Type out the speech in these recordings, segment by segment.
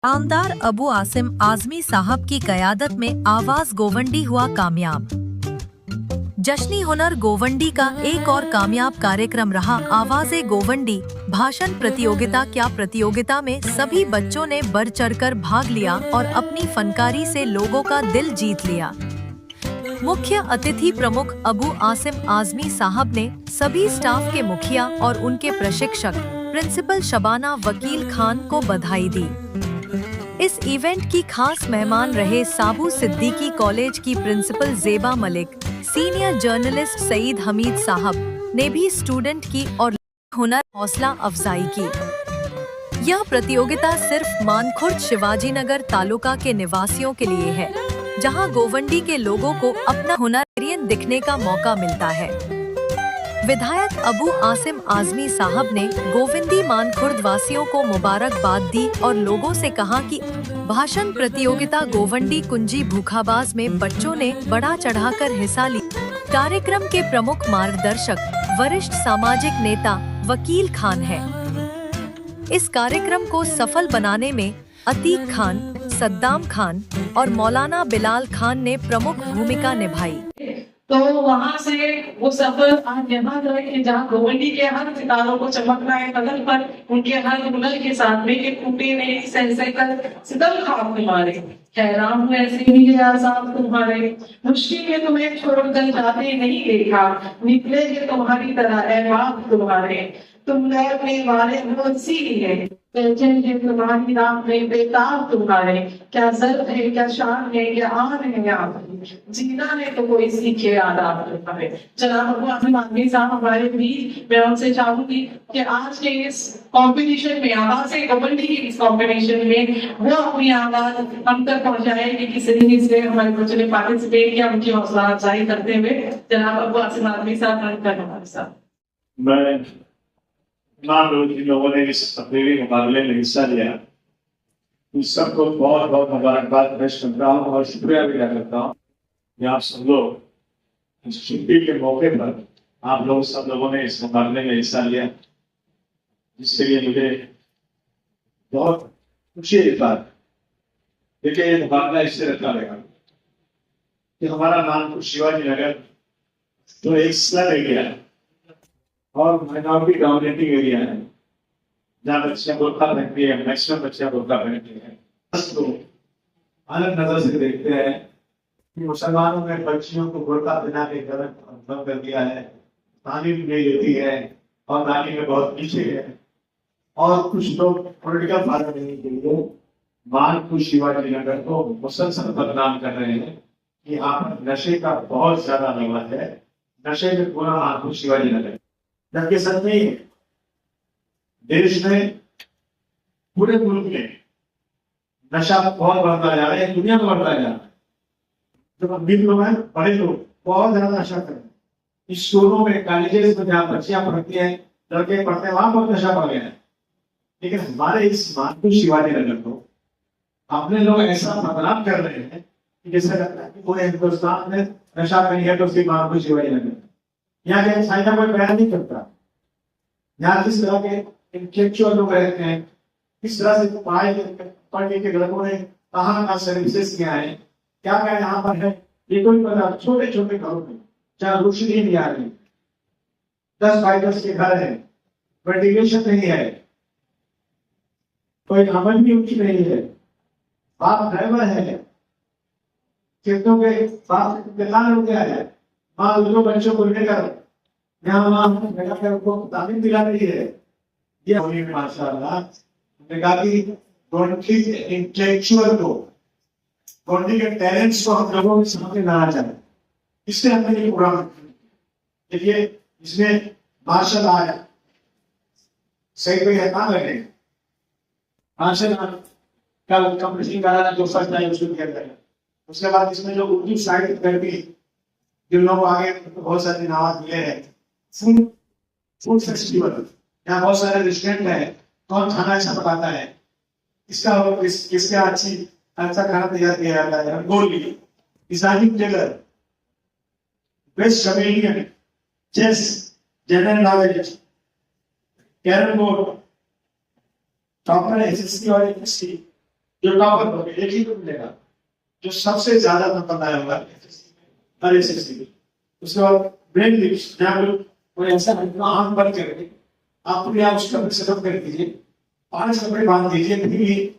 आमदार अबू आसिम आजमी साहब की क़यादत में आवाज गोवंडी हुआ कामयाब। जश्नी हुनर गोवंडी का एक और कामयाब कार्यक्रम रहा आवाज़े गोवंडी भाषण प्रतियोगिता। क्या प्रतियोगिता में सभी बच्चों ने बढ़ चढ़कर भाग लिया और अपनी फनकारी से लोगों का दिल जीत लिया। मुख्य अतिथि प्रमुख अबू आसिम आजमी साहब ने सभी स्टाफ के मुखिया और उनके प्रशिक्षक प्रिंसिपल शबाना वकील खान को बधाई दी। इस इवेंट की खास मेहमान रहे साबू सिद्दीकी कॉलेज की प्रिंसिपल जेबा मलिक। सीनियर जर्नलिस्ट सईद हमीद साहब ने भी स्टूडेंट की और हुनर हौसला अफजाई की। यह प्रतियोगिता सिर्फ मानखुर्द शिवाजी नगर तालुका के निवासियों के लिए है, जहां गोवंडी के लोगों को अपना हुनर दिखने का मौका मिलता है। विधायक अबू आसिम आजमी साहब ने गोविंदी मानखुर्द वासियों को मुबारकबाद दी और लोगों से कहा कि भाषण प्रतियोगिता गोवंडी कुंजी भूखाबाज में बच्चों ने बढ़ा चढ़ाकर हिस्सा लिया। कार्यक्रम के प्रमुख मार्गदर्शक वरिष्ठ सामाजिक नेता वकील खान है। इस कार्यक्रम को सफल बनाने में अतीक खान, सद्दाम खान और मौलाना बिलाल खान ने प्रमुख भूमिका निभाई। तो वहां से वो सफर आज यहाँ तक है जहाँ गोवंडी के हर सितारों को चमकना है कदम पर, उनके हर हुनर के साथ में के टूटे नहीं सह कर सितम खाब तुम्हारे, हैरान हूँ ऐसे भी आजाद तुम्हारे, मुश्किल में तुम्हें छोड़कर जाते नहीं देखा, निकलेंगे तुम्हारी तरह अहबाब तुम्हारे, तुम लड़ने वाले वो सी है तुम्हारी राह में बेताब तुम्हारे, क्या जर्फ है क्या शान है क्या आन है आपकी, जीना है तो कोई सीखे आदाब तुम्हारे। जनाब अबू आसिम आजमी साहब हमारे बीच, मैं उनसे चाहूंगी कि आज के इस कंपटीशन में आवाज़े गोवंडी की इस कंपटीशन में वो अपनी आवाज हम तक पहुंचाए कि किस तरीके से हमारे बच्चों ने पार्टिसिपेट किया, उनकी हौसला अफजाई करते हुए। जनाब अबू आसिम आजमी साहब हमारे साथ। तमाम लोगों ने इस तकरीरी मुकाबले में हिस्सा लिया, उन सबको बहुत बहुत मुबारकबाद पेश करता हूँ और शुक्रिया भी अदा करता हूँ कि आप सब लोग इस छुट्टी के मौके पर आप लोग सब लोगों ने इस मुकाबले में हिस्सा लिया, जिसके लिए मुझे बहुत खुशी की बात। देखिए ये मुकाबला इससे रखा रहेगा कि हमारा नाम शिवाजी नगर तो एक स्लम एरिया है और माइनॉरिटी डोमिनेटिंग एरिया है, जहाँ बच्चियां बुर्का पहनती है, मैक्सिमम बच्चियां बुर्का पहनती है। बस तो अलग नजर से देखते हैं कि मुसलमानों ने बच्चियों को बुर्का पहना के गलत बंद कर दिया है, तालीम नहीं देती है और तालीम में बहुत पीछे है। और कुछ लोग पॉलिटिकल फायदा लेने के लिए मानखुर्द शिवाजी नगर को मुसलसल बदनाम कर रहे हैं कि यहाँ पर नशे का बहुत ज्यादा नौबत है, नशे में पूरा मानखुर्द शिवाजी नगर। जबकि सच में देश में पूरे मुल्क में नशा बहुत बढ़ता जा रहा है, दुनिया में बढ़ता जा रहा है। जब अमीर लोग हैं, बड़े लोग बहुत ज्यादा नशा कर रहे हैं। स्कूलों में, कॉलेजेस में जहाँ बच्चियां पढ़ती हैं, लड़के पढ़ते हैं, वहां बहुत नशा बढ़ गया है। लेकिन हमारे इस मानखुर्द शिवाजी नगर को अपने लोग ऐसा बदनाम कर रहे हैं कि जैसे लगता है कि पूरे हिंदुस्तान में नशा नहीं है तो सिर्फ मानखुर्द शिवाजी नगर। यहाँ के चाइना कोई बयान नहीं करता। यहाँ किस तरह के इंटेलेक्चुअल लोग रहते हैं, किस तरह से पढ़ने के लड़कों ने कहाँ सर्विसेज किया है, क्या क्या यहाँ पर है, ये कोई पता। छोटे छोटे घरों में जहाँ रोशनी नहीं आ रही, 10 बाई 10 के घर है, वेंटिलेशन नहीं है, कोई अमल भी उनकी नहीं है, बाप ड्राइवर है, खेतों के बाप किसान हो गया है, माँ दोनों बच्चों को लेकर यहाँ वहाँ उनको तालीम दिला रही है। ये माशाअल्लाह ने कहा कि गोवंडी के इंटेलेक्चुअल को, गोवंडी के टैलेंट्स को हम लोगों के सामने लाना चाहते हैं, इसलिए हमने ये प्रोग्राम देखिए। इसमें मार्शल आर्ट सही कोई है कहाँ लगे, मार्शल आर्ट का कंपटीशन कराना जो फर्स्ट टाइम उसको किया गया। उसके बाद इसमें जो उर्दू साहित्य करती जिन लोगों को आगे बहुत सारे इनाम मिले हैं, फूड फेस्टिवल, यहाँ बहुत सारे रेस्टोरेंट है, कौन खाना अच्छा पकाता है, किसका अच्छा खाना तैयार किया जाता है, रंगोली, इस्लामिक जगह, best comedian, chess, general knowledge, carrom board, topper SSC और एसएससी, जो टॉपर होगा एक ही को मिलेगा, जो सबसे ज्यादा नंबर लाया होगा हर एसएससी में। उसके बाद ब्रेन लिप्स, जहाँ लोग कोई ऐसा आंख बंद करके आप अपने आप उसका सेटअप कर दीजिए, 5 कपड़े बांध दीजिए, फिर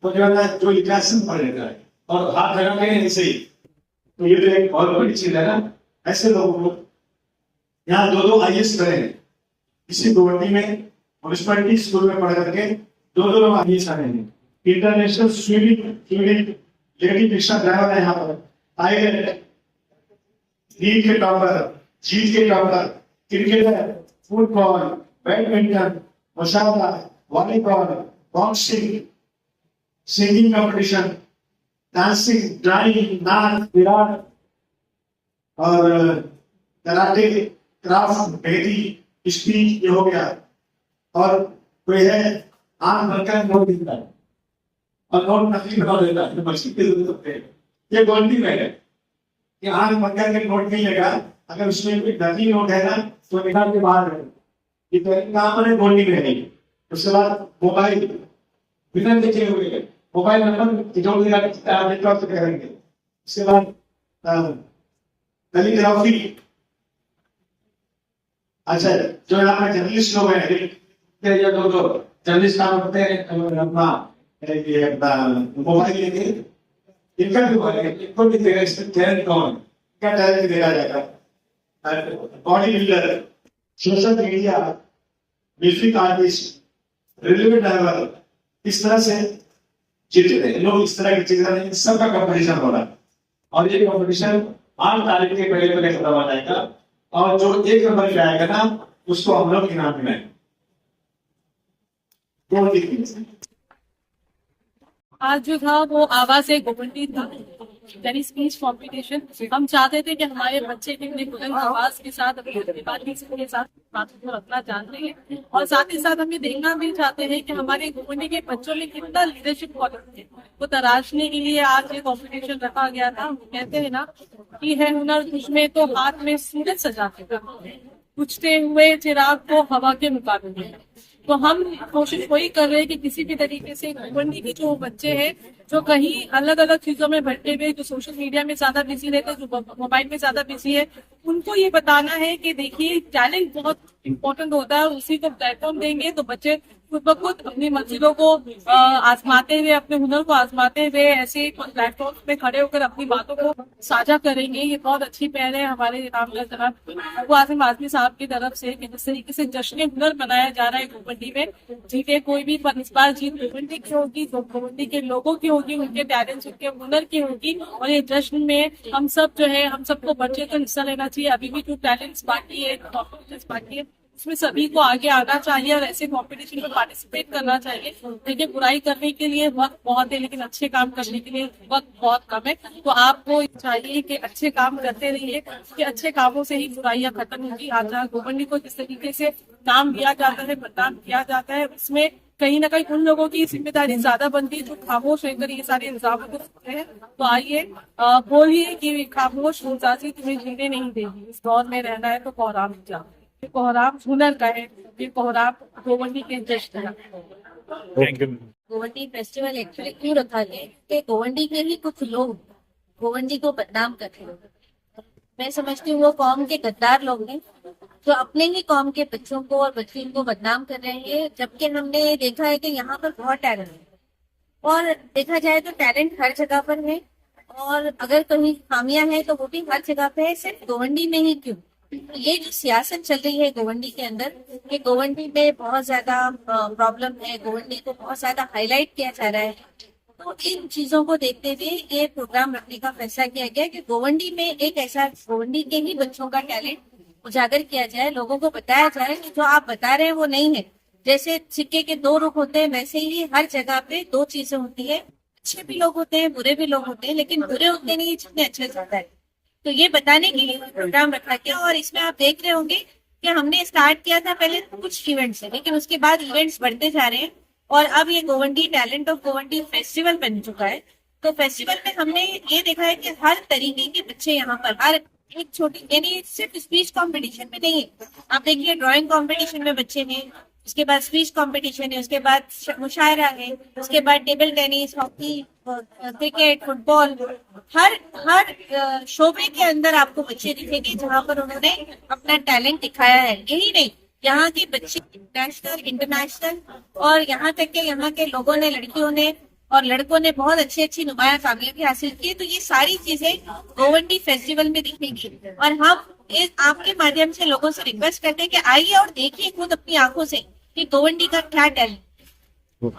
तो जो है ना जो इक्वेशन पढ़ लेता है और हाथ लगा के ऐसे ही, तो ये तो एक बहुत बड़ी चीज है ना। ऐसे लोगों को यहाँ 2-2 IAS करे हैं इसी गुवाहाटी में म्यूनिसिपैलिटी स्कूल में पढ़ करके 2-2 लोग IAS आए हैं। International swimming lady rickshaw driver है यहाँ पर आए गए, लीग के टॉपर, जीत के टॉपर, क्रिकेटर, फुटबॉल, बैडमिंटन, मुशावरा, volleyball, boxing, singing competition, dancing, drawing, नाच, विराट और कराटे, क्राफ्ट, मेहंदी, स्पीच, ये हो गया। और कोई है आंख बनकर नोट देता है और नोट नकली बना देता है, मशीन के जरूरत है। ये गोल्डी में है कि आंख बनकर के नोट नहीं लगा, अगर उसमें कोई नकली नोट है ना तो निकाल के बाहर है। ये तो काम है गोल्डी में है। उसके बाद मोबाइल बिना देखे हुए मोबाइल नंबर जोड़ दिया नेटवर्क से करेंगे। उसके बाद कैलीग्राफी, अच्छा जो यहाँ पे जर्नलिस्ट लोग हैं या दो जर्नलिस्ट काम करते हैं अपना मोबाइल लेके, इनका भी बोलेंगे, इनको भी देगा, इसमें टैलेंट कौन है, क्या टैलेंट देखा जाएगा। Body builder, social media, music artist, railway driver, इस तरह से जितने लोग इस तरह की चीजें सबका कंपटीशन हो रहा है। और ये कंपटीशन 8 तारीख के पहले खत्म हो जाएगा और जो 1 नंबर पे आएगा ना उसको हम लोग इनाम मिलेंगे। आज जो था वो आवाज एक गोवंडी था, यानी स्पीच कॉम्पिटिशन। हम चाहते थे कि हमारे बच्चे कितने बुलंद आवाज के साथ अपनी बातों के साथ बातों को रखना जानते हैं, और साथ ही साथ हम ये देखना भी चाहते हैं कि हमारे गोवंडी के बच्चों में कितना लीडरशिप क्वालिटी है वो तराशने के लिए आज ये कॉम्पिटिशन रखा गया था। कहते हैं ना कि है हुनर तुझमें तो हाथ में सूरज सजाते बुझते हुए चिराग को हवा के मुकाबले। तो हम कोशिश वही कर रहे हैं कि किसी भी तरीके से गोवंडी के जो बच्चे हैं जो कहीं अलग अलग चीजों में भटके हुए, जो सोशल मीडिया में ज्यादा बिजी रहते हैं, जो मोबाइल में ज्यादा बिजी है, उनको ये बताना है कि देखिए टैलेंट बहुत इंपॉर्टेंट होता है, उसी को प्लेटफॉर्म देंगे तो बच्चे खुद ब खुद अपनी मंजिलों को आजमाते हुए, अपने हुनर को आजमाते हुए ऐसे प्लेटफॉर्म पे खड़े होकर अपनी बातों को साझा करेंगे। ये बहुत अच्छी पहल है हमारे रामगढ़ तरफ अबू आसिम आजमी साहब की तरफ से कि जिस तरीके से जश्न हुनर मनाया जा रहा है गोवंडी में। जीते कोई भी, पर इस बार जीत गोवंडी की होगी, तो गोवंडी के लोगों की होगी, उनके टैलेंट, उनके हुनर की होगी। और ये जश्न में हम सब जो है, हम सबको बढ़ कर हिस्सा लेना चाहिए। अभी भी जो टैलेंट्स बाकी है, कॉम्पिटिशंस बाकी है, उसमें सभी को आगे आना चाहिए और ऐसे कॉम्पिटिशन में पार्टिसिपेट करना चाहिए। देखिए बुराई करने के लिए वक्त बहुत है, लेकिन अच्छे काम करने के लिए वक्त बहुत कम है। तो आपको चाहिए कि अच्छे काम करते रहिए, कि अच्छे कामों से ही बुराइयां खत्म होगी। आज गोवंडी को जिस तरीके से नाम दिया जाता है, बदनाम किया जाता है, उसमें कहीं ना कहीं उन लोगों की जिम्मेदारी ज्यादा बनती है जो खामोश रहकर ये सारे इल्जाम को सुनते हैं। तो आइए बोलिए कि खामोश मुमताजी तुम्हें जीने नहीं देगी, इस दौर में रहना है तो कोहराम जाओ। ये कोहराम हुनर का है, ये कोहराम गोवंडी के जश्न का। गोवंडी फेस्टिवल एक्चुअली क्यों रखा गया कि गोवंडी के ही कुछ लोग गोवंडी को बदनाम कर रहे हैं। मैं समझती हूँ वो कौम के गद्दार लोग हैं जो अपने ही कौम के बच्चों को और बच्चियों को बदनाम कर रहे हैं, जबकि हमने देखा है कि यहाँ पर बहुत टैलेंट है और देखा जाए तो टैलेंट हर जगह पर है, और अगर कहीं खामियां हैं तो वो भी हर जगह पे है, सिर्फ गोवंडी में ही क्यों। तो ये जो सियासत चल रही है गोवंडी के अंदर कि गोवंडी में बहुत ज्यादा प्रॉब्लम है, गोवंडी को बहुत ज्यादा हाईलाइट किया जा रहा है, तो इन चीजों को देखते हुए ये प्रोग्राम रखने का फैसला किया गया कि गोवंडी में एक ऐसा गोवंडी के ही बच्चों का टैलेंट उजागर किया जाए, लोगों को बताया जाए कि जो आप बता रहे हैं वो नहीं है। जैसे सिक्के के 2 रुख होते हैं, वैसे ही हर जगह पे 2 चीजें होती है, अच्छे भी लोग होते हैं, बुरे भी लोग होते हैं, लेकिन बुरे होते नहीं जितने अच्छे ज्यादा है। तो ये बताने के लिए प्रोग्राम रखा गया। और इसमें आप देख रहे होंगे कि हमने स्टार्ट किया था पहले कुछ इवेंट्स से, लेकिन उसके बाद इवेंट्स बढ़ते जा रहे हैं और अब ये Govandi talent of Govandi festival बन चुका है। तो फेस्टिवल में हमने ये देखा है कि हर तरीके के बच्चे यहाँ पर, हर एक छोटी, यानी सिर्फ स्पीच कंपटीशन में नहीं है, आप देखिए ड्राइंग कंपटीशन में बच्चे हैं, उसके बाद स्पीच कंपटीशन है, उसके बाद मुशायरा है, उसके बाद table tennis, hockey, cricket, football, हर शोबे के अंदर आपको बच्चे दिखेंगे जहाँ पर उन्होंने अपना टैलेंट दिखाया है। यही नहीं, यहाँ के बच्चे नेशनल, इंटरनेशनल और यहाँ तक के यहाँ के लोगों ने, लड़कियों ने और लड़कों ने बहुत अच्छी अच्छी नुमाया कामयाबी हासिल की। तो ये सारी चीजें गोवंडी फेस्टिवल में दिखेंगी और हम इस आपके माध्यम से लोगों से रिक्वेस्ट करते हैं कि आइए और देखिए खुद अपनी आंखों से कि गोवंडी का क्या टैलेंट।